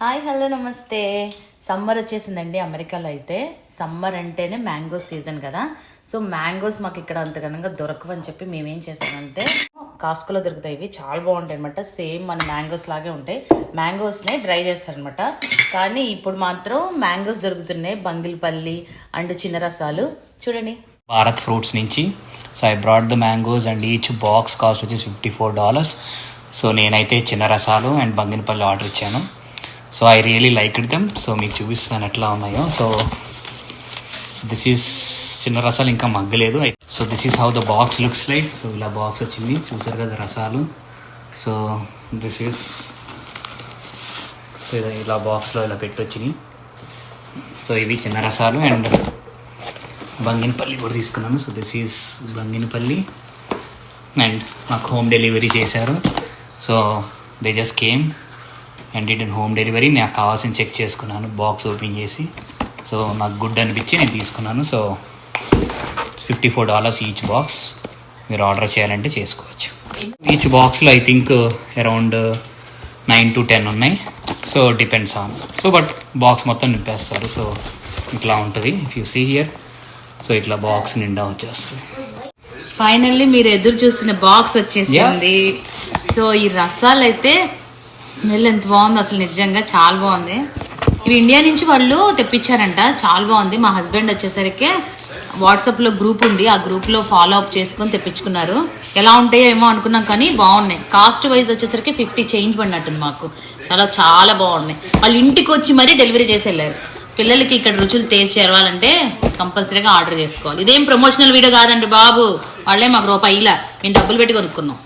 Hi hello నమస్తే. Summer వచ్చేసిందండి అమెరికాలో. అయితే సమ్మర్ అంటేనే మ్యాంగో సీజన్ కదా. సో మ్యాంగోస్ మాకు ఇక్కడ అంతగనంగా దొరకవని చెప్పి మేమేం చేసామంటే కాస్కోలో దొరుకుతాయి. ఇవి చాలా బాగుంటాయి అనమాట. సేమ్ మన మ్యాంగోస్ లాగే ఉంటాయి. మ్యాంగోస్నే డ్రై చేస్తారనమాట. కానీ ఇప్పుడు మాత్రం మ్యాంగోస్ దొరుకుతున్నాయి. బంగిల్పల్లి అండ్ చిన్న రసాలు చూడండి. భారత్ ఫ్రూట్స్ నుంచి. So I brought the mangoes and each box cost వచ్చేసి $54. సో నేనైతే చిన్న రసాలు అండ్ బంగినపల్లి ఆర్డర్ ఇచ్చాను. So I really liked them. So మీకు చూపిస్తున్నాను ఎట్లా ఉన్నాయో. సో దిస్ ఈస్ చిన్న రసాలు ఇంకా మగ్గలేదు. So this is how the box looks like. So ఇలా బాక్స్ వచ్చింది, చూసారు కదా రసాలు. సో దిస్ ఈస్ సో ఇలా బాక్స్లో ఇలా పెట్టి వచ్చినాయి. సో ఇవి చిన్న రసాలు అండ్ బంగినపల్లి కూడా తీసుకున్నాను. So this is Banganapalli and నాకు హోమ్ డెలివరీ చేశారు. So they just came and did in home delivery. నాకు కావాల్సిన చెక్ చేసుకున్నాను బాక్స్ ఓపెన్ చేసి. సో నాకు గుడ్ అనిపించి నేను తీసుకున్నాను. So $54 each box. మీరు ఆర్డర్ చేయాలంటే చేసుకోవచ్చు. ఈచ్ బాక్స్లో ఐ థింక్ అరౌండ్ 9 to 10 ఉన్నాయి. So depends on. So but box మొత్తం నింపేస్తారు. సో ఇట్లా ఉంటుంది. If you see here. So ఇట్లా బాక్స్ నిండా వచ్చేస్తుంది. ఫైనల్లీ మీరు ఎదురు చూసిన బాక్స్ వచ్చేసింది. సో ఈ రసాలు అయితే స్మెల్ ఎంత బాగుంది అసలు, నిజంగా చాలా బాగుంది. ఇవి ఇండియా నుంచి వాళ్ళు తెప్పించారంట. చాలా బాగుంది. మా హస్బెండ్ వచ్చేసరికి వాట్సాప్లో గ్రూప్ ఉంది, ఆ గ్రూప్లో ఫాలో అప్ చేసుకొని తెప్పించుకున్నారు. ఎలా ఉంటాయో ఏమో అనుకున్నాం కానీ బాగున్నాయి. కాస్ట్ వైజ్ వచ్చేసరికి 50 చేంజ్ పడినట్టుంది మాకు. చాలా బాగున్నాయి. వాళ్ళు ఇంటికి వచ్చి మరీ డెలివరీ చేసి వెళ్ళారు. పిల్లలకి ఇక్కడ రుచులు టేస్ట్ చేయాలంటే కంపల్సరీగా ఆర్డర్ చేసుకోవాలి. ఇదేం ప్రమోషనల్ వీడియో కాదండి బాబు. వాళ్ళే మాకు రూపాయిలా మేము డబ్బులు పెట్టి కొనుక్కున్నాం.